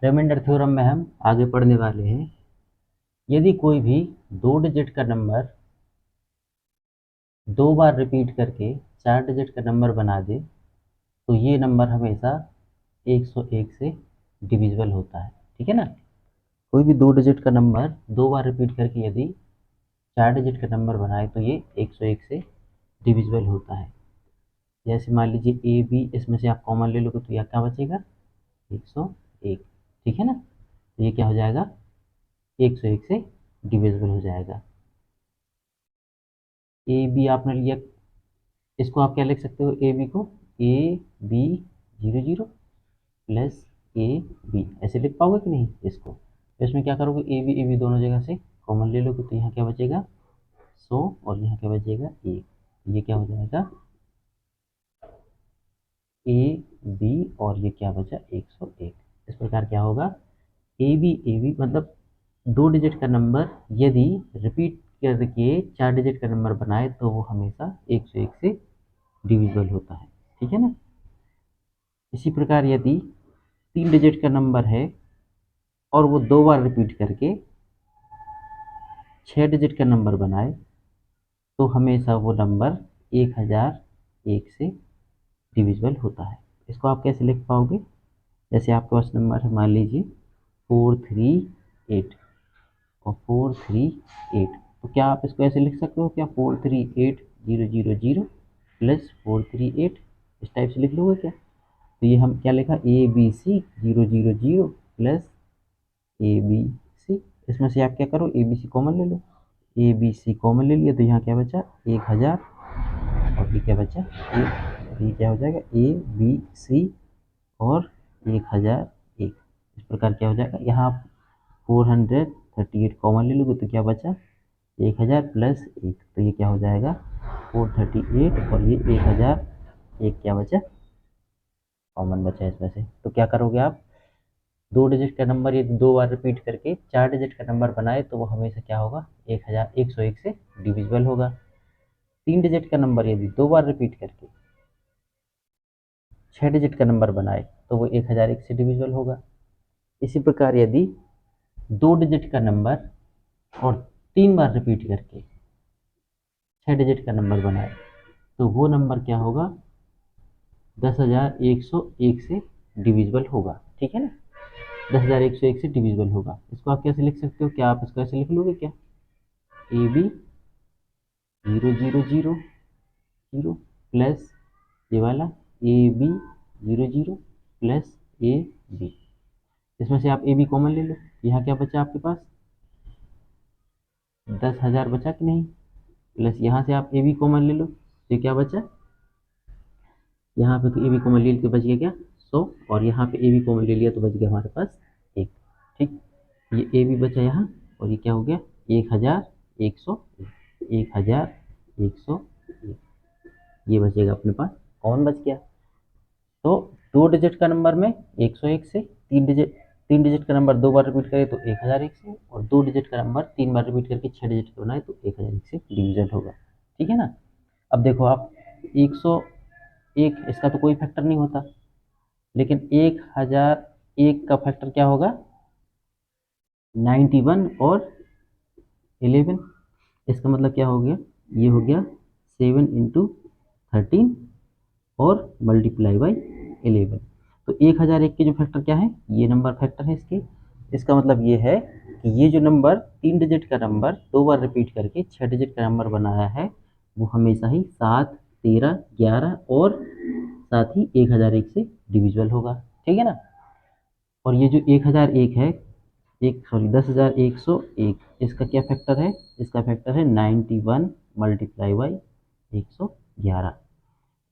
Remainder theorem में हम आगे पढ़ने वाले हैं। यदि कोई भी 2 डिजिट का नंबर 2 बार रिपीट करके 4 डिजिट का नंबर बना दे तो ये नंबर हमेशा 101 से डिविजिबल होता है। ठीक है ना। कोई भी 2 डिजिट का नंबर 2 बार रिपीट करके यदि 4 डिजिट का नंबर बनाए तो ये 101 से डिविजिबल होता है। जैसे मान लीजिए ए बी, इसमें से आप कॉमन ले लोगे तो यह क्या बचेगा 101। ठीक है ना। तो ये क्या हो जाएगा 101 से डिविजिबल हो जाएगा। ए बी आपने लिया, इसको आप क्या लिख सकते हो, ए बी को A B 00 plus A B ऐसे लिख पाओगे कि नहीं इसको। तो इसमें क्या करोगे ए बी दोनों जगह से कॉमन ले लोगे तो यहाँ क्या बचेगा 100 और यहाँ क्या बचेगा 1। ये क्या हो जाएगा ए बी और ये क्या बचा 101। इस प्रकार क्या होगा ए बी मतलब 2 डिजिट का नंबर यदि रिपीट करके 4 डिजिट का नंबर बनाए तो वो हमेशा 101 से डिविजिबल होता है। ठीक है ना। इसी प्रकार यदि 3 डिजिट का नंबर है और वो 2 बार रिपीट करके 6 डिजिट का नंबर बनाए तो हमेशा वो नंबर 1001 से डिविजिबल होता है। इसको आप कैसे लिख पाओगे, जैसे आपके पास नंबर है मान लीजिए 438 और 438, तो क्या आप इसको ऐसे लिख सकते हो क्या 438000 प्लस 438 इस टाइप से लिख लोगे क्या। तो ये हम क्या लिखा A B C 000 plus A B C, इसमें से आप क्या करो ए बी सी कॉमन ले लो, ए बी सी कॉमन ले लिया तो यहाँ क्या बचा 1000 और ये क्या बचा ये क्या हो जाएगा ए बी सी और 1001। इस प्रकार क्या हो जाएगा यहाँ 438 कॉमन ले लोगे तो क्या बचा 1000 प्लस 1, तो ये क्या हो जाएगा 438 और ये 1001 क्या बचा कॉमन बचा इसमें से। तो क्या करोगे आप 2 डिजिट का नंबर यदि 2 बार रिपीट करके 4 डिजिट का नंबर बनाए तो वो हमेशा क्या होगा 101 से डिविजिबल होगा। 3 डिजिट का नंबर यदि 2 बार रिपीट करके 6 डिजिट का नंबर बनाए तो वो 1001 से डिविजिबल होगा। इसी प्रकार यदि 2 डिजिट का नंबर और 3 बार रिपीट करके 6 डिजिट का नंबर बनाए तो वो नंबर क्या होगा 10101 से डिविजिबल होगा। ठीक है ना। 10101 से डिविजिबल होगा। इसको आप कैसे लिख सकते हो, क्या आप इसको ऐसे लिख लोगे क्या ए बी 000 प्लस ये वाला A B 00 plus A B, इसमें से आप ए बी कॉमन ले लो, यहाँ क्या बचा आपके पास 10,000 बचा कि नहीं, प्लस यहाँ से आप ए बी कॉमन ले लो तो क्या बचा यहाँ पे तो ए बी कॉमन ले लिया तो बच गया क्या 100 और यहाँ पे ए बी कॉमन ले लिया तो बच गया हमारे पास 1। ठीक, ये ए बी बचा यहाँ और ये क्या हो गया 1101 ये बचेगा अपने पास कौन बच गया। तो 2 डिजिट का नंबर में 101 से, 3 डिजिट का नंबर 2 बार रिपीट करे तो 1001 से, और 2 डिजिट का नंबर 3 बार रिपीट करके 6 डिजिट का बनाए तो 1001 से डिविजन होगा। ठीक है ना। अब देखो आप 101 इसका तो कोई फैक्टर नहीं होता, लेकिन 1001 का फैक्टर क्या होगा 91 और 11। इसका मतलब क्या हो गया ये हो गया 7 इंटू 13 और मल्टीप्लाई बाई 11। तो 1001 के जो फैक्टर क्या है ये नंबर फैक्टर है इसके। इसका मतलब ये है कि ये जो नंबर 3 डिजिट का नंबर 2 बार रिपीट करके 6 डिजिट का नंबर बनाया है वो हमेशा ही 7, 13, 11 और साथ ही 1001 से डिविजिबल होगा। ठीक है ना। और ये जो 1001 है 10,101 इसका क्या फैक्टर है, इसका फैक्टर है 91 मल्टीप्लाई बाई 111।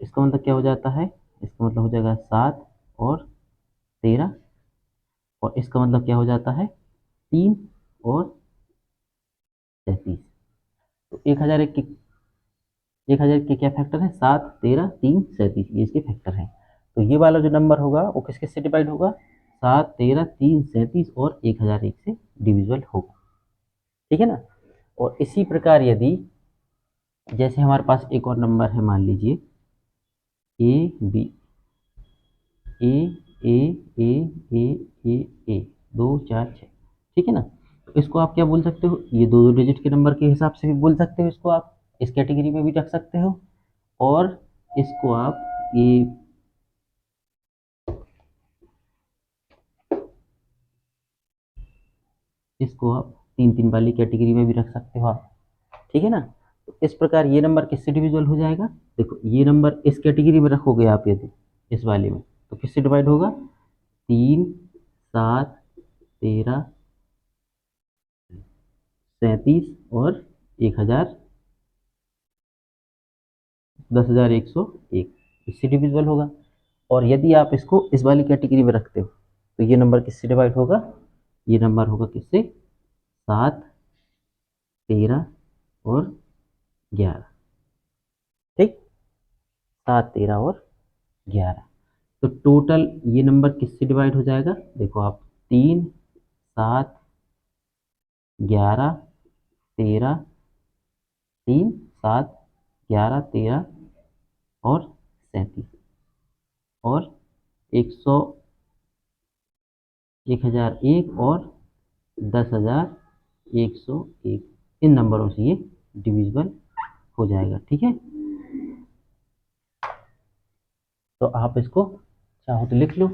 इसका मतलब क्या हो जाता है, इसका मतलब हो जाएगा 7 और 13 और इसका मतलब क्या हो जाता है 3 और 33। तो 1001 के क्या फैक्टर है 7, 13, 3, 37 ये इसके फैक्टर हैं। तो ये वाला जो नंबर होगा वो किस किस से डिवाइड होगा 7, 13, 3, 37 और 1001 से डिविजिबल होगा। ठीक है ना। और इसी प्रकार यदि जैसे हमारे पास एक और नंबर है मान लीजिए ए बी ए ए ए ए ए ए 2 4 6, ठीक है ना। तो इसको आप क्या बोल सकते हो, ये दो दो डिजिट के नंबर के हिसाब से भी बोल सकते हो, इसको आप इस कैटेगरी में भी रख सकते हो, और इसको आप ये इसको आप 3 3 वाली कैटेगरी में भी रख सकते हो आप, ठीक है ना। तो इस प्रकार ये नंबर किससे डिविजिबल हो जाएगा, देखो ये नंबर इस कैटेगरी में रखोगे आप यदि इस वाले में, तो किससे डिवाइड होगा, 3 7 13 37 और 1000 10,101, इससे डिविजिबल होगा। और यदि आप इसको इस वाली कैटेगरी में रखते हो तो ये नंबर किससे डिवाइड होगा, ये नंबर होगा किससे, 7 13 और 11, ठीक, 7 13 और 11। तो टोटल ये नंबर किससे डिवाइड हो जाएगा, देखो आप 3 7 11 13, 3 7 11 13 और 37 और 100 1001 और 10,101, इन नंबरों से ये डिविजिबल हो जाएगा, ठीक है। तो आप इसको चाहो तो लिख लो।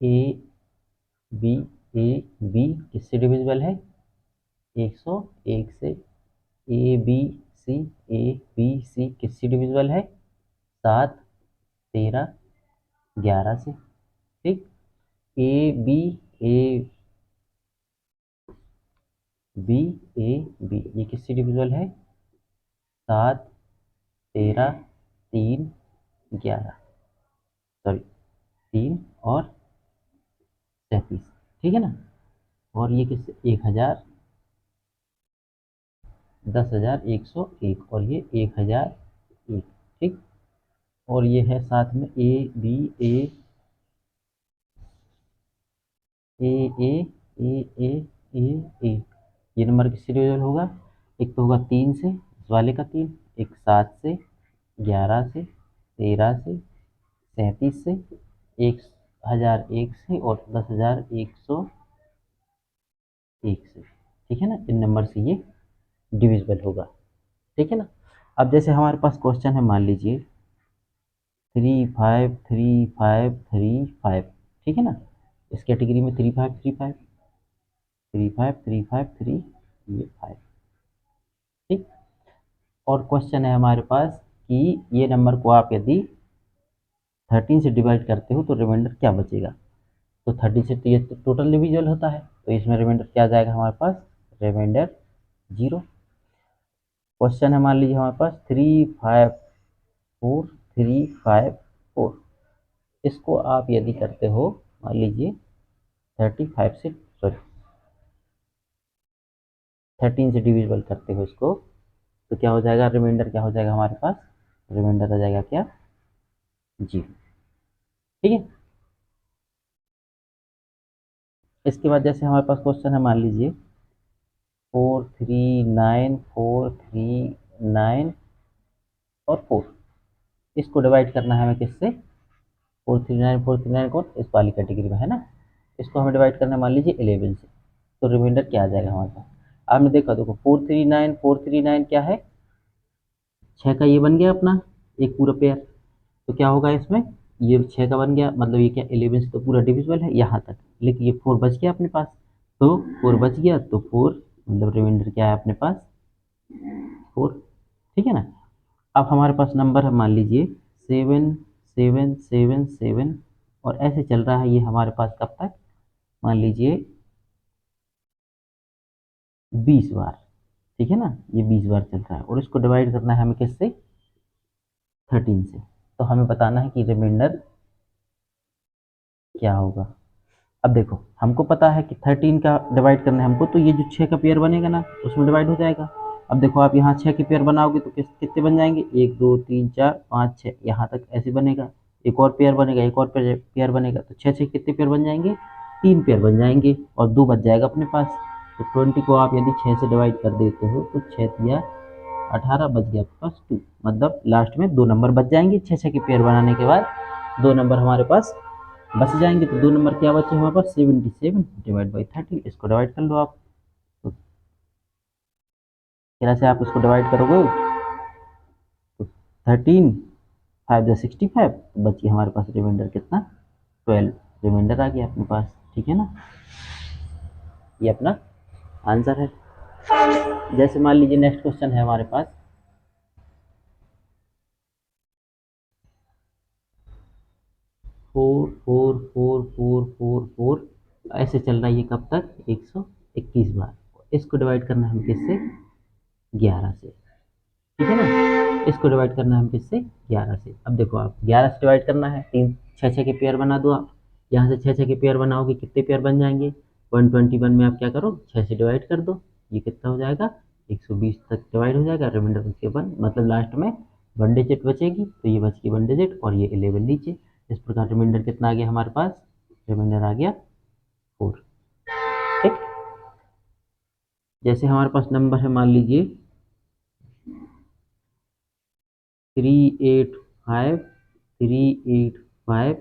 ए बी ए बी किससे डिविजिबल है, 101 से। ए बी सी ए बी सी किससे डिविजिबल है, 7 13 11 से, ठीक। A B A B A B ये किससे डिविजिबल है, 7 13 3 11, सॉरी 3 और 37, ठीक है ना। और ये किससे, 10,101 और ये 1001, ठीक। और ये है साथ में ए बी ए ए ए ए ए ए ए, ये नंबर किससे डिविजिबल होगा, एक तो होगा 3 से, इस वाले का 3, एक 7 से, 11 से, 13 से, 37 से, 1001 से और 10,101 से, ठीक है ना। इन नंबर से ये डिविजिबल होगा, ठीक है ना। अब जैसे हमारे पास क्वेश्चन है, मान लीजिए 3 5 3 5 3 5, ठीक है ना। इस कैटेगरी में 3 5 3 5 3 5 3 5 3, ये 5, ठीक। और क्वेश्चन है हमारे पास कि ये नंबर को आप यदि 13 से डिवाइड करते हो तो रिमाइंडर क्या बचेगा। तो 13 से तो ये टोटल डिविजिबल होता है, तो इसमें रिमाइंडर क्या आ जाएगा हमारे पास, रिमाइंडर 0। क्वेश्चन है मान लीजिए हमारे पास 3 5 4 3 5 4, इसको आप यदि करते हो मान लीजिए 35 से, सॉरी 13 से डिविजिबल करते हो इसको, तो क्या हो जाएगा, रिमाइंडर क्या हो जाएगा हमारे पास, रिमाइंडर आ जाएगा क्या, 0, ठीक है। इसके बाद जैसे हमारे पास क्वेश्चन है मान लीजिए 4 3 9 4 3 9 और 4, इसको डिवाइड करना है हमें किससे, 4 3 9 कौन, इस वाली कैटेगरी में है ना, इसको हमें डिवाइड करना है मान लीजिए 11 से, तो रिमाइंडर क्या आ जाएगा हमारे पास। आपने देखा, देखो 4 3 9 क्या है, 6 का ये बन गया अपना एक पूरा पेयर, तो क्या होगा इसमें, ये 6 का बन गया, मतलब ये क्या 11 से तो पूरा डिविजिबल है यहाँ तक, लेकिन ये 4 बच गया अपने पास, तो 4 बच गया तो 4 मतलब रिमाइंडर क्या है अपने पास, 4, ठीक है ना। अब हमारे पास नंबर है मान लीजिए 7 7 7 7 और ऐसे चल रहा है ये हमारे पास कब तक, मान लीजिए 20 बार, ठीक है ना, ये 20 बार चल रहा है और इसको डिवाइड करना है हमें किससे, 13 से। तो हमें बताना है कि रिमाइंडर क्या होगा। अब देखो हमको पता है कि 13 का डिवाइड करना है हमको, तो ये जो 6 का पेयर बनेगा ना उसमें डिवाइड हो जाएगा। अब देखो आप यहाँ 6 के पेयर बनाओगे तो कितने बन जाएंगे, 1 2 3 4 5 6, यहाँ तक ऐसे बनेगा। एक और पेयर बनेगा, एक और पेयर बनेगा, तो 6 6 कितने पेयर बन जाएंगे, 3 पेयर बन जाएंगे और 2 बच जाएगा अपने पास। तो 20 को आप यदि 6 से डिवाइड कर देते हो तो 6 तिया 18 बच गया आपके पास 2, मतलब लास्ट में 2 नंबर बच जाएंगे। 6 6 के पेयर बनाने के बाद 2 नंबर हमारे पास बच जाएंगे। तो 2 नंबर क्या बचे हमारे पास, 77 डिवाइड बाई 30। इसको डिवाइड कर लो आप, तो तरह से आप इसको डिवाइड करोगे तो 13 5 जा 65, तो बच गया हमारे पास रिमाइंडर कितना, 12 रिमाइंडर आ गया अपने पास। ठीक है ना, ये अपना आंसर है। जैसे मान लीजिए नेक्स्ट क्वेश्चन है हमारे पास, four four four four four four, ऐसे चल रहा है ये कब तक, 121 बार। इसको डिवाइड करना है हम किससे, 11 से। ठीक है ना, इसको डिवाइड करना है हम किससे, 11 से। अब देखो आप 11 से डिवाइड करना है, 3 6 6 के पेयर बना दो आप। यहाँ से 6 6 के पेयर बनाओगे कितने पेयर बन जाएंगे, 121 में आप क्या करो, 6 से डिवाइड कर दो, ये कितना हो जाएगा, 120 तक डिवाइड हो जाएगा, रिमाइंडर उसके वन, मतलब लास्ट में 1 डिजिट बचेगी, तो ये बच गई 1 डिजिट और ये 11 नीचे। इस प्रकार रिमाइंडर कितना आ गया हमारे पास, रिमाइंडर आ गया 4। ठीक, जैसे हमारे पास नंबर है मान लीजिए 385 385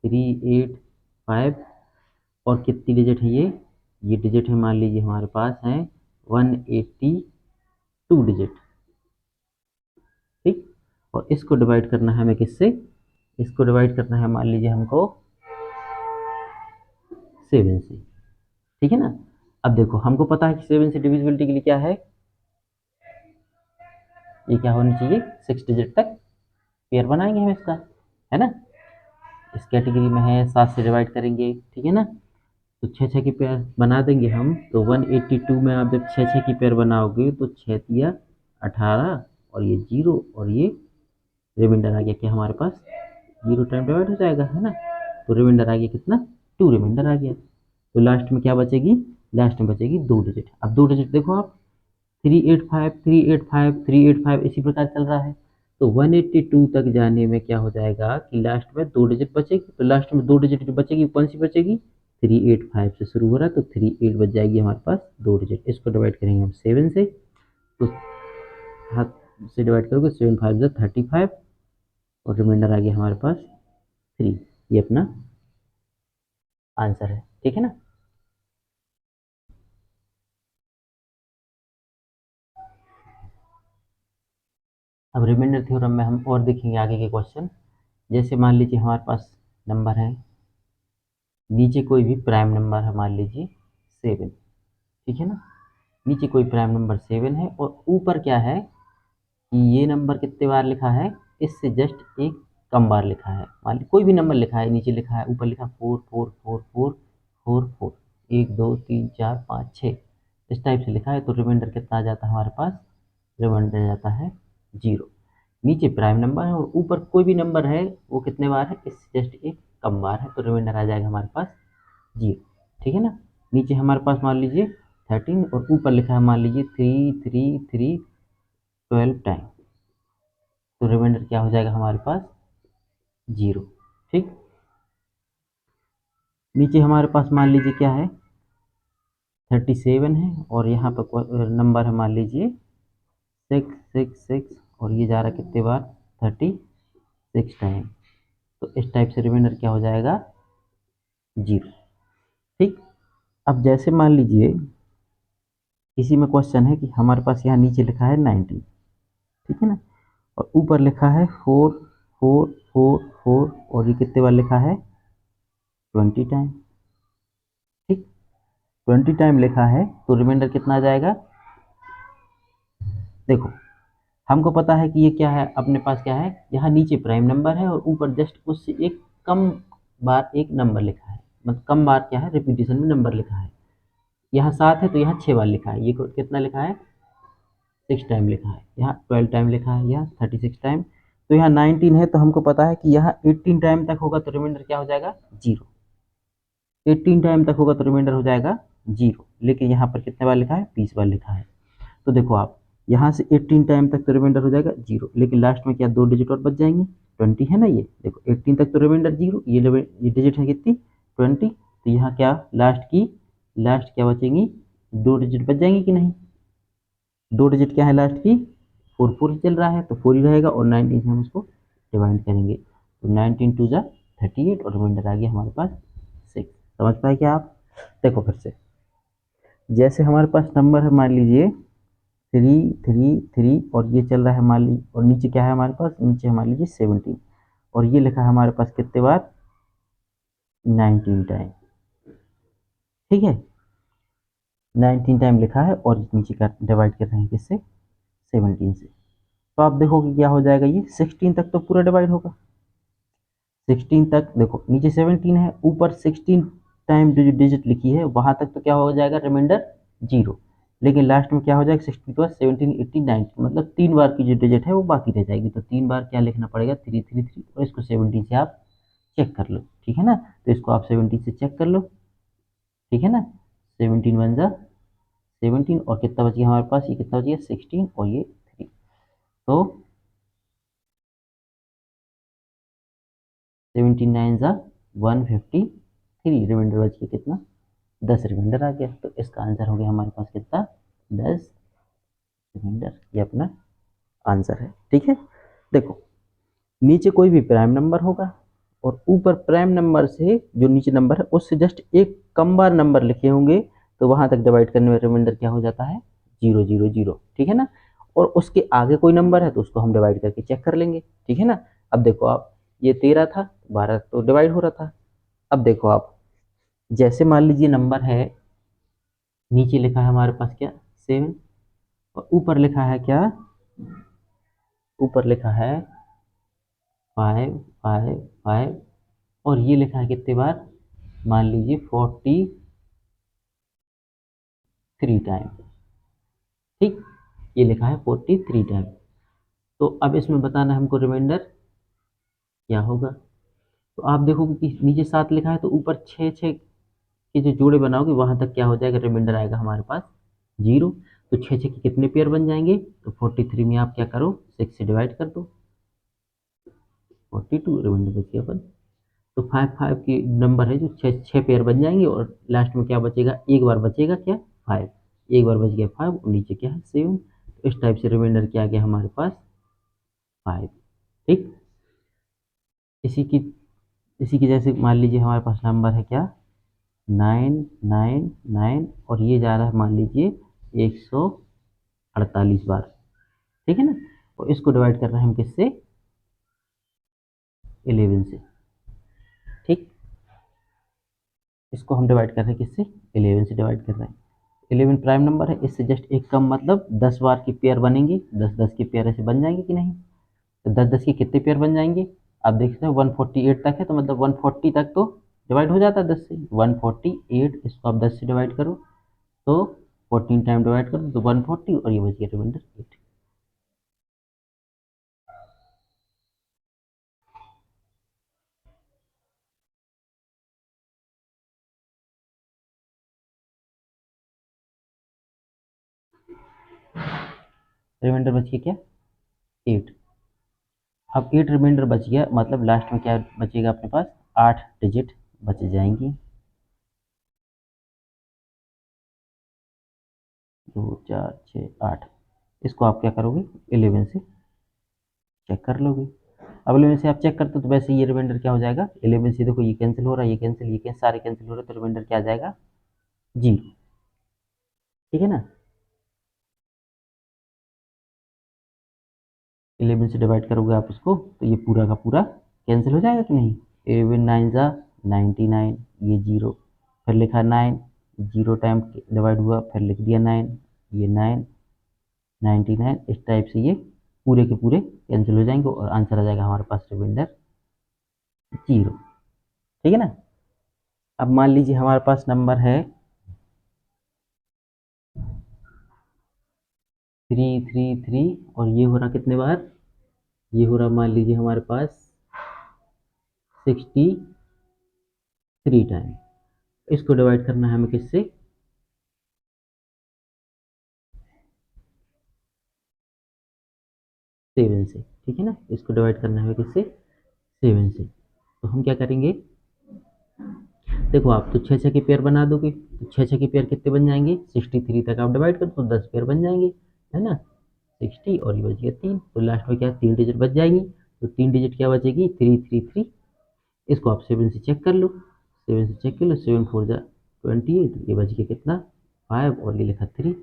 385, और कितनी डिजिट है ये डिजिट है मान लीजिए हमारे पास है 182 डिजिट। ठीक, और इसको डिवाइड करना है हमें किससे, इसको डिवाइड करना है मान लीजिए हमको 7 से। ठीक है ना, अब देखो हमको पता है कि 7 से डिविजिबिलिटी के लिए क्या है, ये क्या होनी चाहिए, 6 डिजिट तक पेयर बनाएंगे हम इसका, है ना। इस कैटेगरी में है, 7 से डिवाइड करेंगे। ठीक है ना, तो 6 6 की पेयर बना देंगे हम, तो 182 में आप जब 6 6 की पेयर बनाओगे तो 6 तिया 18 और ये 0 और ये रिमाइंडर आ गया क्या हमारे पास, 0 टाइम डिवाइड हो जाएगा, है ना। तो रिमाइंडर आ गया कितना, 2 रिमाइंडर आ गया। तो लास्ट में क्या बचेगी, लास्ट में बचेगी 2 डिजिट। अब 2 डिजिट देखो आप, 385 385 385 इसी प्रकार चल रहा है। तो 182 तक जाने में क्या हो जाएगा कि लास्ट में 2 डिजिट बचेगी, तो लास्ट में 2 डिजिट जो बचेगी कौन सी बचेगी, 385 से शुरू हो रहा है तो 38 बच जाएगी हमारे पास 2 डिजिट। इसको डिवाइड करेंगे हम 7 से, तो हाथ से डिवाइड करोगे 7 5 जा 35 और रिमाइंडर आ गया हमारे पास 3। ये अपना आंसर है। ठीक है ना, अब रिमाइंडर थ्योरम में हम और देखेंगे आगे के क्वेश्चन। जैसे मान लीजिए हमारे पास नंबर है, नीचे कोई भी प्राइम नंबर है मान लीजिए 7। ठीक है ना, नीचे कोई प्राइम नंबर 7 है और ऊपर क्या है कि ये नंबर कितने बार लिखा है, इससे जस्ट एक कम बार लिखा है। मान लीजिए कोई भी नंबर लिखा है, नीचे लिखा है, ऊपर लिखा 4 4 4 4 4 4 1 2 3 4 5 6, इस टाइप से लिखा है। तो रिमाइंडर कितना आ जाता है हमारे पास, रिमाइंडर आ जाता है 0। नीचे प्राइम नंबर है और ऊपर कोई भी नंबर है, वो कितने बार है, इससे जस्ट एक कम बार है, तो रिमाइंडर आ जाएगा हमारे पास 0। ठीक है ना, नीचे हमारे पास मान लीजिए 13 और ऊपर लिखा है मान लीजिए 3 3 3 12 टाइम, तो रिमाइंडर क्या हो जाएगा हमारे पास 0। ठीक, नीचे हमारे पास मान लीजिए क्या है 37 है और यहाँ पर नंबर है मान लीजिए 6 6 6 और ये जा रहा है कितने बार, 36 टाइम, तो इस टाइप से रिमाइंडर क्या हो जाएगा 0। ठीक, अब जैसे मान लीजिए इसी में क्वेश्चन है कि हमारे पास यहाँ नीचे लिखा है 19। ठीक है ना, और ऊपर लिखा है 4 4 4 4 और ये कितने बार लिखा है 20 टाइम। ठीक, 20 टाइम लिखा है तो रिमाइंडर कितना आ जाएगा, देखो हमको पता है कि ये क्या है, अपने पास क्या है, यहाँ नीचे प्राइम नंबर है और ऊपर जस्ट उससे एक कम बार एक नंबर लिखा है, मतलब कम बार क्या है, रिपीटेशन में नंबर लिखा है। यहाँ 7 है तो यहाँ 6 बार लिखा है, ये कितना लिखा है 6 टाइम लिखा है, यहाँ 12 टाइम लिखा है, यहाँ 36 टाइम, तो यहाँ 19 है तो हमको पता है कि यहाँ 18 टाइम तक होगा तो रिमाइंडर क्या हो जाएगा 0। 18 टाइम तक होगा तो रिमाइंडर हो जाएगा 0, लेकिन यहाँ पर कितने बार लिखा है 20 बार लिखा है। तो देखो आप यहाँ से 18 टाइम तक तो रिमाइंडर हो जाएगा 0, लेकिन लास्ट में क्या 2 डिजिट और बच जाएंगे, 20 है ना। ये देखो 18 तक तो रिमाइंडर 0, ये डिजिट है कितनी 20, तो यहाँ क्या लास्ट क्या बचेंगी, 2 डिजिट बच जाएंगी कि नहीं। 2 डिजिट क्या है लास्ट की, 4 ही चल रहा है तो 4 ही रहेगा, और 19 से हम इसको डिवाइड करेंगे तो 19 टू जा 38 और रिमाइंडर आ गया हमारे पास 6। समझ पाए क्या आप। देखो फिर से, जैसे हमारे पास नंबर है मान लीजिए 3 3 3 और ये चल रहा है मान लीजिए, और नीचे क्या है हमारे पास, नीचे मान लीजिए 17, और ये लिखा है हमारे पास कितने बार 19 टाइम, ठीक है 19 टाइम लिखा है, और नीचे का डिवाइड कर रहे हैं किससे 17 से। तो आप देखोगे क्या हो जाएगा, ये 16 तक तो पूरा डिवाइड होगा, 16 तक देखो नीचे 17 है, ऊपर 16 टाइम जो डिजिट लिखी है वहां तक तो क्या हो जाएगा रिमाइंडर 0, लेकिन लास्ट में क्या हो जाएगा 16 प्लस 17 18 19, मतलब 3 बार की जो डिजिट है वो बाकी रह जाएगी, तो 3 बार क्या लिखना पड़ेगा 333, और इसको 17 से आप चेक कर लो, ठीक है ना। तो इसको आप 17 से चेक कर लो, ठीक है ना, 17 वन जा 17, और कितना बच गया हमारे पास, ये कितना बच गया 16 और ये 3, तो 17 नाइन जा 153, रिमाइंडर बच गया कितना 10 रिमाइंडर आ गया, तो इसका आंसर हो गया हमारे पास कितना 10 रिमाइंडर, ये अपना आंसर है, ठीक है। देखो नीचे कोई भी प्राइम नंबर होगा, और ऊपर प्राइम नंबर से जो नीचे नंबर है उससे जस्ट एक कम बार नंबर लिखे होंगे, तो वहां तक डिवाइड करने में रिमाइंडर क्या हो जाता है 0 0 0, ठीक है ना। और उसके आगे कोई नंबर है तो उसको हम डिवाइड करके चेक कर लेंगे, ठीक है ना। अब देखो आप, ये 13 था, 12 तो डिवाइड हो रहा था। अब देखो आप, जैसे मान लीजिए नंबर है, नीचे लिखा है हमारे पास क्या 7, और ऊपर लिखा है क्या, ऊपर लिखा है 5 5 5, और ये लिखा है कितने बार, मान लीजिए 43 टाइम, ठीक, ये लिखा है 43 टाइम। तो अब इसमें बताना है हमको रिमाइंडर क्या होगा। तो आप देखोगे कि नीचे 7 लिखा है, तो ऊपर 6 6 के जो जोड़े बनाओगे वहां तक क्या हो जाएगा, रिमाइंडर आएगा हमारे पास 0। तो 6 6 के कितने पेयर बन जाएंगे, तो 43 में आप क्या करो 6 से डिवाइड कर दो, 42 रिमाइंडर बच गया अपन। तो 5 5 की नंबर है जो 6 6 पेयर बन जाएंगे, और लास्ट में क्या बचेगा, एक बार बचेगा क्या 5, एक बार बच गया 5, और नीचे क्या है 7, तो इस टाइप से रिमाइंडर क्या आ गया हमारे पास 5, ठीक। इसी की इसी की जैसे मान लीजिए हमारे पास नंबर है क्या 9 9 9, और ये जा रहा है मान लीजिए 148 बार, ठीक है ना। और इसको डिवाइड कर रहे हैं हम किससे 11 से, ठीक, इसको हम डिवाइड कर रहे हैं किससे 11 से डिवाइड कर रहे हैं। 11 प्राइम नंबर है, इससे जस्ट एक कम, मतलब 10 बार की पेयर बनेंगी, 10 10 की पेयर ऐसे बन जाएंगे कि नहीं, तो 10 10 के कितने पेयर बन जाएंगे, आप देख सकते हो 148 तक है, तो मतलब 140 तक तो डिवाइड हो जाता है 10 से, 148 इसको आप 10 से डिवाइड करो, तो 14 टाइम डिवाइड करो तो 140, और ये बच गया रिमाइंडर 8। रिमाइंडर बच गया क्या 8। अब 8 रिमाइंडर बच गया, मतलब लास्ट में क्या बचेगा अपने पास 8 डिजिट बच जाएंगी, 2 4 6 8, इसको आप क्या करोगे 11 से चेक कर लोगे। अब 11 से आप चेक करते हो तो वैसे ये रिमाइंडर क्या हो जाएगा 11 से, देखो ये कैंसिल हो रहा है, ये कैंसिल, ये कैंसिल, सारे कैंसिल हो रहे हैं, तो रिमाइंडर क्या आ जाएगा 0, ठीक है ना। 11 से डिवाइड करोगे आप इसको, तो ये पूरा का पूरा कैंसिल हो जाएगा कि नहीं, 11 9 जा 99, ये 0, फिर लिखा 9, 0 टाइम डिवाइड हुआ, फिर लिख दिया 9, ये 9 99, इस टाइप से ये पूरे के पूरे कैंसिल हो जाएंगे, और आंसर आ जाएगा हमारे पास रिमाइंडर 0, ठीक है ना। अब मान लीजिए हमारे पास नंबर है 3 3 3, और ये हो रहा कितने बार, ये हो रहा मान लीजिए हमारे पास 63 टाइम। इसको डिवाइड करना है हमें किससे 7 से, ठीक है ना। इसको डिवाइड करना है किससे, 7 से। तो हम क्या करेंगे, देखो आप तो 6 6 के पेयर बना दोगे, तो 6 6 के पेयर कितने बन जाएंगे, 63 तक आप डिवाइड कर तो 10 पेयर बन जाएंगे, है ना। 60 और ये बच गया 3, तो लास्ट में क्या 3 डिजिट बच जाएंगी। तो 3 डिजिट क्या बचेगी, 333। इसको आप 7 से चेक कर लो, 7 से चेक कर लो, 7 4 जा 28, ये बच गया कितना 5 और ये लिखा 3,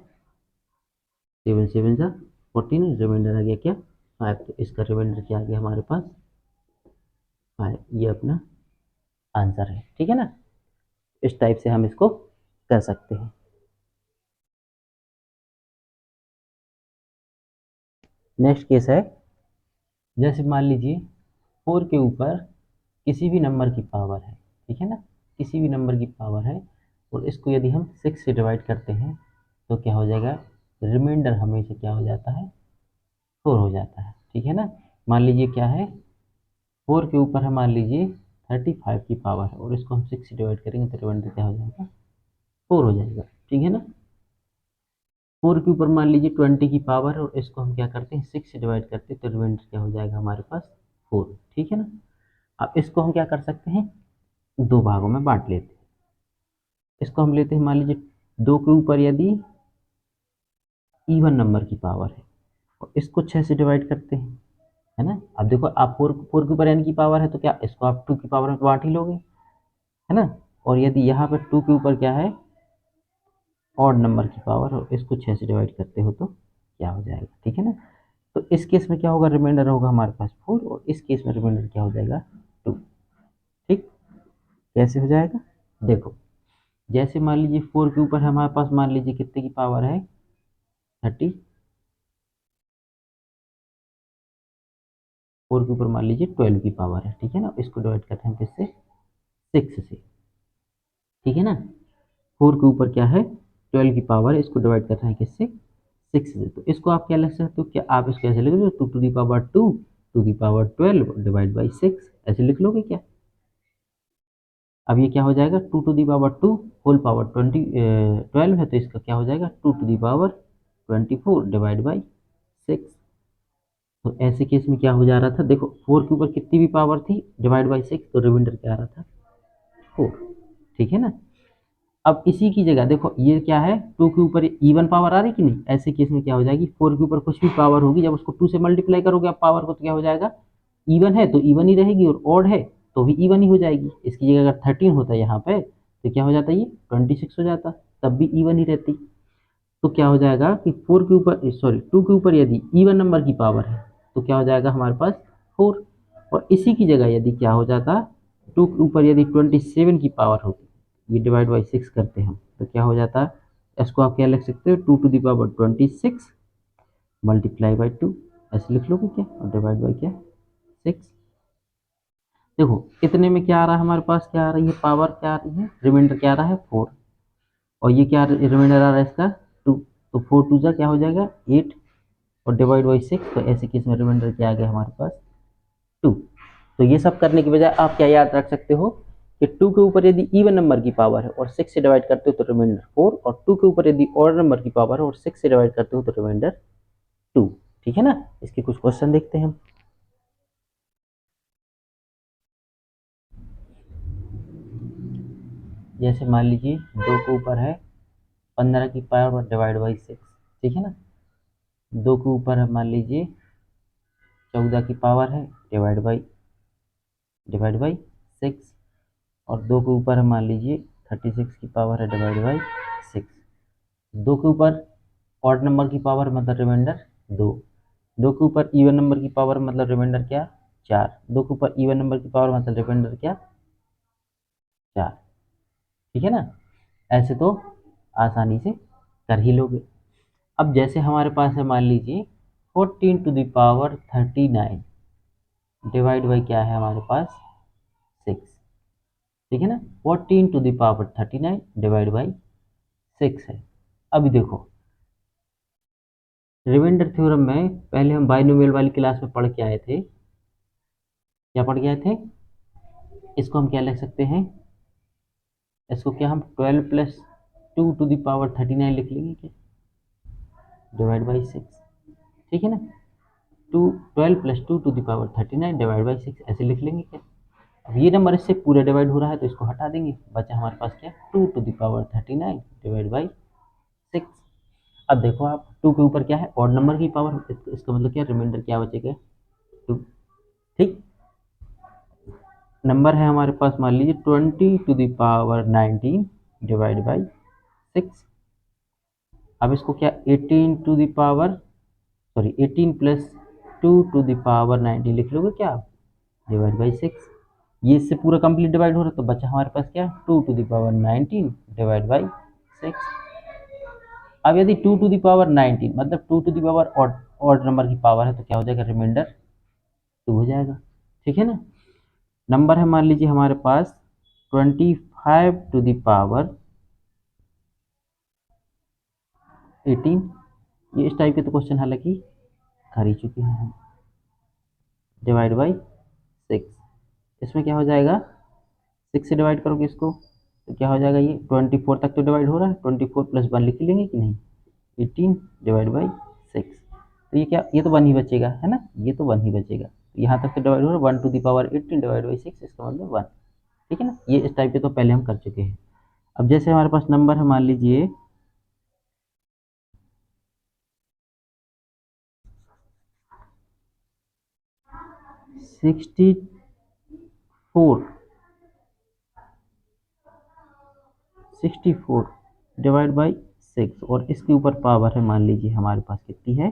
7 7 जा 14, रिमाइंडर आ गया क्या 5। तो इसका रिमाइंडर क्या आ गया हमारे पास 5, ये अपना आंसर है, ठीक है ना। इस टाइप से हम इसको कर सकते हैं। नेक्स्ट केस है, जैसे मान लीजिए 4 के ऊपर किसी भी नंबर की पावर है, ठीक है ना, किसी भी नंबर की पावर है, और इसको यदि हम 6 से डिवाइड करते हैं तो क्या हो जाएगा, रिमाइंडर हमेशा क्या हो जाता है 4 हो जाता है, ठीक है ना। मान लीजिए क्या है, 4 के ऊपर है मान लीजिए 35 की पावर है, और इसको हम 6 से डिवाइड करेंगे तो रिमाइंडर क्या हो जाएगा 4 हो जाएगा, ठीक है ना। 4 के ऊपर मान लीजिए 20 की पावर है, और इसको हम क्या करते हैं 6 से डिवाइड करते हैं तो रिमाइंडर क्या हो जाएगा हमारे पास 4, ठीक है ना। अब इसको हम क्या कर सकते हैं, दो भागों में बांट लेते हैं। इसको हम लेते हैं मान लीजिए 2 के ऊपर यदि इवन नंबर की पावर है, और इसको 6 से डिवाइड करते हैं, है ना। अब देखो आप 4 के ऊपर n की पावर है तो क्या इसको आप 2 की पावर में बांट ही लोगे, है ना। और यदि यहाँ पर 2 के ऊपर क्या है ऑड नंबर की पावर, और इसको 6 से डिवाइड करते हो तो क्या हो जाएगा, ठीक है ना। तो इस केस में क्या होगा, रिमाइंडर होगा हमारे पास 4, और इस केस में रिमाइंडर क्या हो जाएगा 2, ठीक। कैसे हो जाएगा, देखो जैसे मान लीजिए 4 के ऊपर हमारे पास मान लीजिए कितने की पावर है 30, 4 के ऊपर मान लीजिए 12 की पावर है, ठीक है ना। इसको डिवाइड करते हैं किससे, 6 से, ठीक है ना। 4 के ऊपर क्या है 12 की पावर है, इसको डिवाइड करना है किससे 6 से। तो इसको आप क्या लिख सकते हो, क्या आप इसको ऐसे लिख लो 2 to the power 2 to the power 12 divide by 6, ऐसे लिख लोगे क्या। अब ये क्या हो जाएगा 2 to the power 2 whole power 12 है, तो इसका क्या हो जाएगा 2 to the power 24 divide by 6। तो ऐसे केस में क्या हो जा रहा था, देखो 4 के ऊपर कितनी भी पावर थी डिवाइड बाई 6, तो रिमाइंडर क्या आ रहा था 4, ठीक है ना। अब इसी की जगह देखो ये क्या है 2 के ऊपर इवन पावर आ रही कि नहीं, ऐसे केस में क्या हो जाएगी 4 के ऊपर कुछ भी पावर होगी, जब उसको 2 से मल्टीप्लाई करोगे आप पावर को, तो क्या हो जाएगा इवन है तो इवन ही रहेगी, और ऑड है तो भी इवन ही हो जाएगी। इसकी जगह अगर 13 होता है यहाँ पे तो क्या हो जाता, ये 26 हो जाता, तब भी इवन ही रहती। तो क्या हो जाएगा कि 4 के ऊपर सॉरी 2 के ऊपर यदि इवन नंबर की पावर है तो क्या हो जाएगा हमारे पास 4, और इसी की जगह यदि क्या हो जाता 2 के ऊपर यदि 27 की पावर होती, ये डिवाइड बाई 6 करते हैं हम, तो क्या हो जाता, इसको आप क्या लिख सकते हो 2 to the power 26 multiply by 2, ऐसे लिख लोगे क्या, और डिवाइड बाई क्या 6। देखो इतने में क्या आ रहा है हमारे पास, क्या आ रही है पावर, क्या आ रही है रिमाइंडर क्या आ रहा है 4, और ये क्या रिमाइंडर आ रहा है इसका 2, तो 4 टू जा क्या हो जाएगा 8, और डिवाइड बाई 6, तो ऐसे केस में रिमाइंडर क्या आ गया हमारे पास 2। तो ये सब करने की बजाय आप क्या याद रख सकते हो कि 2 के ऊपर यदि इवन नंबर की पावर है और 6 से डिवाइड करते हो तो रिमाइंडर 4, और 2 के ऊपर यदि ऑड नंबर की पावर है और 6 से डिवाइड करते हो तो रिमाइंडर 2, ठीक है ना। इसके कुछ क्वेश्चन देखते हैं हम। जैसे मान लीजिए 2 के ऊपर है 15 की पावर डिवाइड बाई 6, ठीक है ना। 2 के ऊपर है मान लीजिए 14 की पावर है डिवाइड बाई 6, और 2 के ऊपर है मान लीजिए 36 की पावर है डिवाइड बाई 6। 2 के ऊपर ऑड नंबर की पावर मतलब रिमाइंडर 2, 2 के ऊपर इवन नंबर की पावर मतलब रिमाइंडर क्या 4, 2 के ऊपर इवन नंबर की पावर मतलब रिमाइंडर क्या 4, ठीक है ना। ऐसे तो आसानी से कर ही लोगे। अब जैसे हमारे पास है मान लीजिए 14 to the power 39 divide by क्या है हमारे पास 6, ठीक है ना। 14 to the power 39 divide by 6 है। अभी देखो रिमाइंडर थ्योरम में पहले हम बाइनोमियल वाली क्लास में पढ़ के आए थे, क्या पढ़ के आए थे, इसको हम क्या लिख सकते हैं, इसको क्या हम 12 प्लस 2 टू द पावर 39 लिख लेंगे क्या डिवाइड बाई 6, ठीक है ना। 12+2 × 39 डिवाइड बाई 6 ऐसे लिख लेंगे क्या। अब ये नंबर इससे पूरा डिवाइड हो रहा है तो इसको हटा देंगे, बचा हमारे पास क्या 2 to the power 39 divide by 6। अब देखो आप 2 के ऊपर क्या है ऑड नंबर की पावर, इसका मतलब क्या रिमाइंडर क्या बचेगा 2। ठीक, नंबर है हमारे पास मान लीजिए 20 to the power 19 divide by 6। अब इसको क्या 18 प्लस 2 टू द पावर 19 लिख लोगे क्या आप डिवाइड बाई 6। ये इससे पूरा कंप्लीट डिवाइड हो रहा है तो बचा हमारे पास क्या 2 to the power 19 divide by 6। अब यदि 2 टू द पावर 19 मतलब 2 to the power odd number की पावर है तो क्या हो जाएगा रिमाइंडर 2 हो जाएगा। ठीक है ना, नंबर है मान लीजिए हमारे पास 25 टू द पावर 18। ये इस टाइप के तो क्वेश्चन हालांकि कर ही चुके हैं हम, डिवाइड बाई 6। इसमें क्या हो जाएगा 6 से डिवाइड करोगे इसको तो क्या हो जाएगा, ये 24 तक तो डिवाइड हो रहा है, 24 प्लस 1 लिख लेंगे कि नहीं 18 डिवाइड बाई 6। तो ये क्या, ये तो 1 ही बचेगा है ना, ये तो 1 ही बचेगा, तो यहाँ तक तो डिवाइड हो रहा है 1 to the power 18 divide by 6, इसका मतलब 1। ठीक है ना, ये इस टाइप के तो पहले हम कर चुके हैं। अब जैसे हमारे पास नंबर है मान लीजिए 64 डिवाइड बाई 6 और इसके ऊपर पावर है मान लीजिए हमारे पास कितनी है,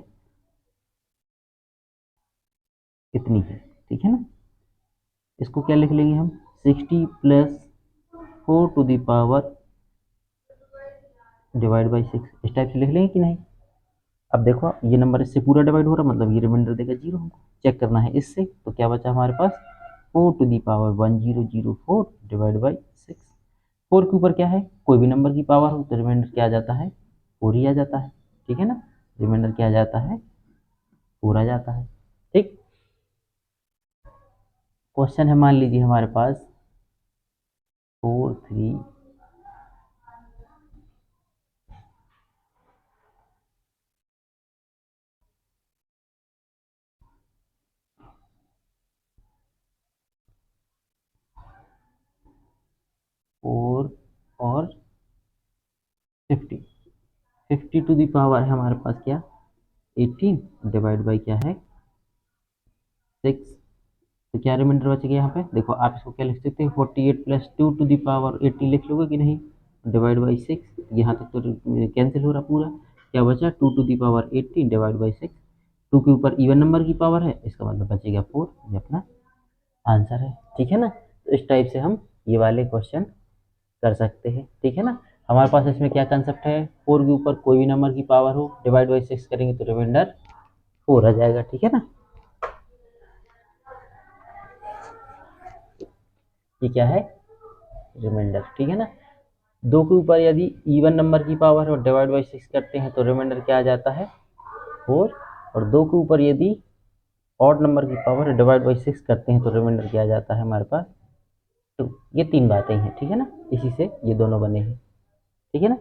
इतनी है। ठीक है ना, इसको क्या लिख लेंगे हम 60 plus 4 to the power divide by 6, इस टाइप से लिख लेंगे कि नहीं। अब देखो ये नंबर इससे पूरा डिवाइड हो रहा है मतलब ये रिमाइंडर देगा 0, हमको चेक करना है इससे, तो क्या बचा हमारे पास 4 to the power 1004 divide by 6। 4 के ऊपर क्या है कोई भी नंबर की पावर हो तो रिमाइंडर क्या आ जाता है 4 ही आ जाता है। ठीक है ना, रिमाइंडर क्या आ जाता है 4 आ जाता है। ठीक, क्वेश्चन है मान लीजिए हमारे पास 4 3 4 और 50 50 टू द पावर है हमारे पास क्या 18 डिवाइड बाई क्या है 6। तो क्या रिमाइंडर बच गया यहाँ पे, देखो आप इसको क्या लिख सकते हैं 48 प्लस 2 टू द पावर 18 लिख लोगे कि नहीं डिवाइड बाई 6। यहाँ तक तो कैंसिल हो रहा पूरा, क्या बचा 2 to the power 18 divide by 6। 2 के ऊपर इवन नंबर की पावर है इसका मतलब बचेगा 4, ये अपना आंसर है। ठीक है ना, तो इस टाइप से हम ये वाले क्वेश्चन कर सकते हैं। ठीक है ना, हमारे पास इसमें क्या कंसेप्ट है 4 के ऊपर कोई भी नंबर की पावर हो डिवाइड बाई 6 करेंगे तो रिमाइंडर 4 आ जाएगा। ठीक है ना, ये क्या है रिमाइंडर। ठीक है ना, 2 के ऊपर यदि इवन नंबर की पावर और डिवाइड बाई 6 करते हैं तो रिमाइंडर क्या आ जाता है 4, और 2 के ऊपर यदि ऑड नंबर की पावर डिवाइड बाई 6 करते हैं तो रिमाइंडर क्या आ जाता है हमारे पास 2। ये 3 बातें हैं। ठीक है ना, इसी से ये दोनों बने हैं। ठीक है ना,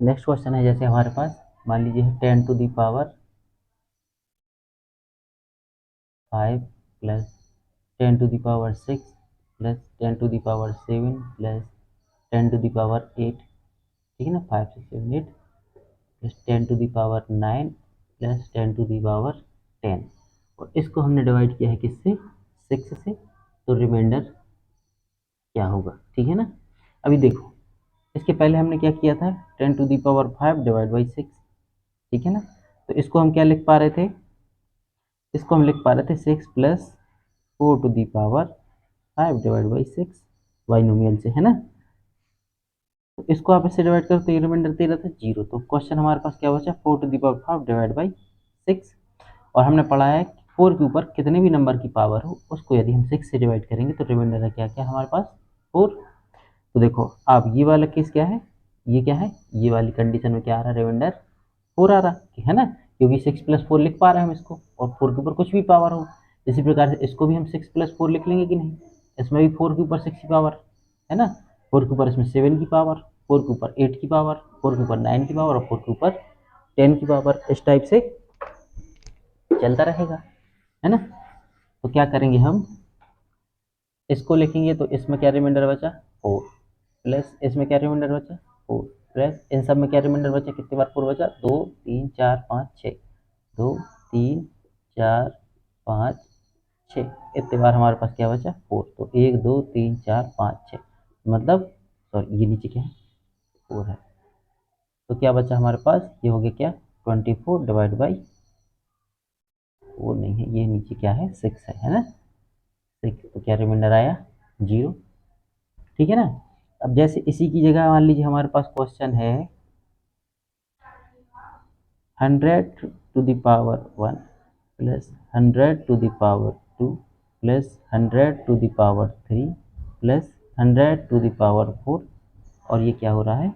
नेक्स्ट क्वेश्चन है जैसे हमारे पास मान लीजिए 10 to the power 5 plus 10 to the power 6 plus 10 to the power 7 plus 10 to the power 8। ठीक है ना, 5 6 7 8 plus 10 to the power 9 plus 10 to the power 10, और इसको हमने डिवाइड किया है किससे 6 से, तो रिमाइंडर क्या होगा। ठीक है ना, अभी देखो इसके पहले हमने क्या किया था 10 to the power 5 divide by 6। ठीक है ना, तो इसको हम क्या लिख पा रहे थे, इसको हम लिख पा रहे थे 6 plus 4 to the power 5 divide by 6 binomial से, है ना। तो इसको आप इससे डिवाइड करो तो ये रिमाइंडर दे रहा था 0, तो क्वेश्चन हमारे पास क्या बचा 4 to the power 5 divide by 6। और हमने पढ़ा है 4 के ऊपर कितने भी नंबर की पावर हो उसको यदि हम 6 से डिवाइड करेंगे तो रिमाइंडर है क्या क्या हमारे पास 4। तो देखो आप ये वाला केस क्या है, ये क्या है, ये वाली कंडीशन में क्या आ रहा है रिमाइंडर 4 आ रहा है ना, क्योंकि 6 प्लस 4 लिख पा रहे हैं हम इसको, और 4 के ऊपर कुछ भी पावर हो। इसी प्रकार से इसको भी हम 6 प्लस 4 लिख लेंगे कि नहीं, इसमें भी 4 के ऊपर 6 की पावर है ना, 4 के ऊपर इसमें 7 की पावर, 4 के ऊपर 8 की पावर, 4 के ऊपर 9 की पावर और 4 के ऊपर 10 की पावर, इस टाइप से चलता रहेगा, है ना। तो क्या करेंगे हम, इसको लिखेंगे तो इसमें क्या रिमाइंडर बचा 4, प्लस इसमें क्या रिमाइंडर बचा 4, प्लस इन सब में क्या रिमाइंडर बचा, कितनी बार 4 बचा, 2 3 4 5 6, 2 3 4 5 6, इतने बार हमारे पास क्या बचा 4। तो 1 2 3 4 5 6, मतलब सॉरी ये नीचे क्या है 4 है। तो क्या बचा हमारे पास, ये हो गया क्या 24 डिवाइड बाई 4 नहीं है, ये नीचे क्या है 6 है ना, 6। तो क्या रिमाइंडर आया 0, ठीक है ना। अब जैसे इसी की जगह मान लीजिए हमारे पास क्वेश्चन है 100 to the power 1 plus 100 to the power 2 plus 100 to the power 3 plus 100 to the power 4, और ये क्या हो रहा है,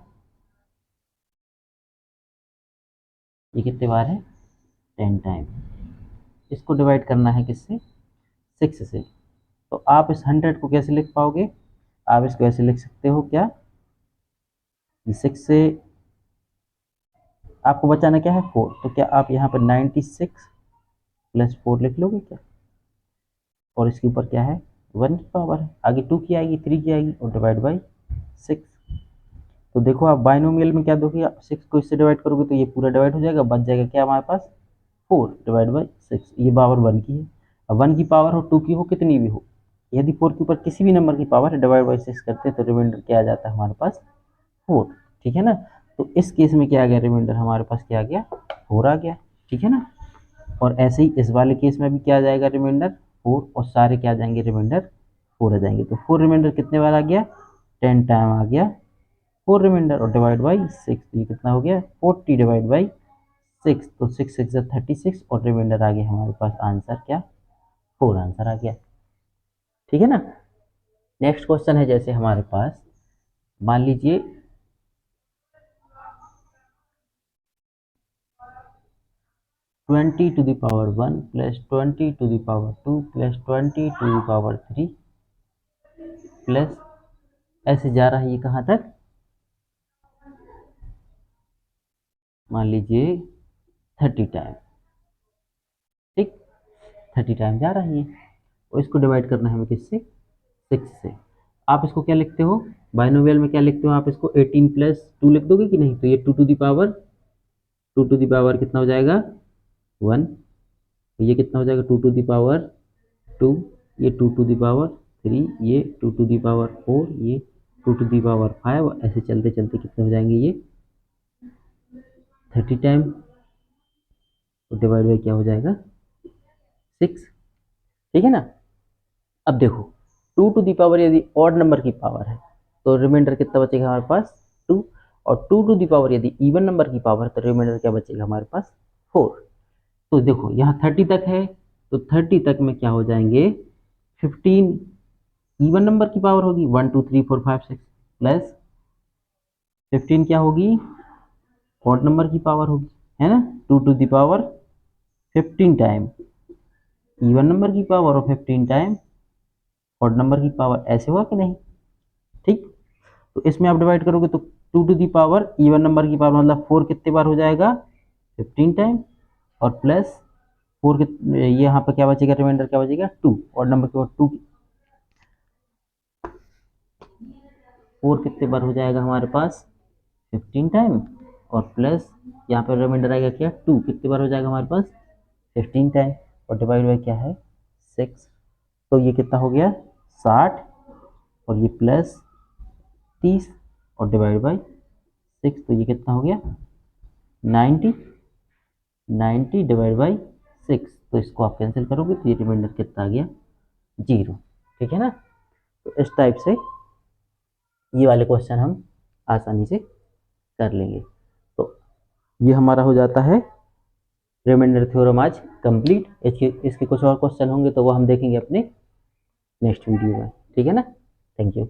ये कितने बार है 10 टाइम। इसको डिवाइड करना है किससे, 6 से। तो आप इस 100 को कैसे लिख पाओगे, आप इसको ऐसे लिख सकते हो क्या, 6 से आपको बचाना क्या है 4, तो क्या आप यहाँ पर 96 प्लस 4 लिख लोगे क्या, और इसके ऊपर क्या है 1 की पावर है, आगे 2 की आएगी 3 की आएगी और डिवाइड बाई 6। तो देखो आप बाइनोमियल में क्या दोगे, आप 6 को इससे डिवाइड करोगे तो ये पूरा डिवाइड हो जाएगा, बच जाएगा क्या हमारे पास 4 डिवाइड बाई 6, ये पावर 1 की है। अब 1 की पावर हो 2 की हो कितनी भी हो, यदि 4 के ऊपर किसी भी नंबर की पावर डिवाइड बाई 6 करते हैं तो रिमाइंडर क्या आ जाता है हमारे पास 4, ठीक है ना। तो इस केस में क्या आ गया रिमाइंडर हमारे पास क्या आ गया 4 आ गया, ठीक है ना। और ऐसे ही इस वाले केस में भी क्या आ जाएगा रिमाइंडर 4, और सारे क्या आ जाएंगे रिमाइंडर 4 आ जाएंगे। तो 4 रिमाइंडर कितने बार आ गया 10 टाइम आ गया 4 रिमाइंडर, और डिवाइड बाई 6, ये कितना हो गया 40 डिवाइड बाई 6, तो 6 6 36, और रिमाइंडर आ गया हमारे पास आंसर क्या 4 आंसर आ गया, ठीक है ना। नेक्स्ट क्वेश्चन है जैसे हमारे पास मान लीजिए 20 to the power 1 plus 20 to the power 2 plus 20 to the power 3 plus, ऐसे जा रहा है ये कहाँ तक, मान लीजिए 30 टाइम, ठीक 30 टाइम जा रहा है ये, और इसको डिवाइड करना है हमें किससे 6 से। आप इसको क्या लिखते हो, बाइनोमियल में क्या लिखते हो आप इसको 18 प्लस 2 लिख दोगे कि नहीं, तो ये 2 to the power, 2 to the power कितना हो जाएगा 1, तो ये कितना हो जाएगा 2 टू द पावर 2, ये 2 टू द पावर 3, ये 2 टू द पावर 4, ये 2 टू द पावर 5, ऐसे चलते चलते कितने हो जाएंगे ये 30 टाइम, तो डिवाइड बाई क्या हो जाएगा 6, ठीक है ना। अब देखो 2 टू दी पावर यदि ऑड नंबर की पावर है तो रिमाइंडर कितना बचेगा हमारे पास 2, और 2 टू दी पावर यदि इवन नंबर की पावर है तो रिमाइंडर क्या बचेगा हमारे पास 4। तो देखो यहाँ 30 तक है, तो 30 तक में क्या हो जाएंगे 15 इवन नंबर की पावर होगी 1 2 3 4 5 6, प्लस 15 क्या होगी ऑड नंबर की पावर होगी, है ना 2 to the power 15 time even number की पावर और 15 टाइम ऑड नंबर की पावर, ऐसे हुआ कि नहीं, ठीक। तो इसमें आप डिवाइड करोगे तो 2 to the power even number की पावर मतलब 4 कितने बार हो जाएगा 15 टाइम, और प्लस 4 ये यहाँ पर क्या बचेगा रिमाइंडर क्या बचेगा 2, और नंबर के बाद 2 4 कितने बार हो जाएगा हमारे पास 15 टाइम, और प्लस यहाँ पर रिमाइंडर आएगा क्या 2 कितने बार हो जाएगा हमारे पास 15 टाइम, और डिवाइड बाई क्या है 6, तो ये कितना हो गया 60, और ये प्लस 30 और डिवाइड बाई 6, तो ये कितना हो गया 90, 90 डिवाइड बाई 6, तो इसको आप कैंसिल करोगे तो ये रिमाइंडर कितना आ गया 0, ठीक है ना। तो इस टाइप से ये वाले क्वेश्चन हम आसानी से कर लेंगे। तो ये हमारा हो जाता है रिमाइंडर थ्योरम आज कंप्लीट। इसके कुछ और क्वेश्चन होंगे तो वो हम देखेंगे अपने नेक्स्ट वीडियो में, ठीक है ना। Thank you.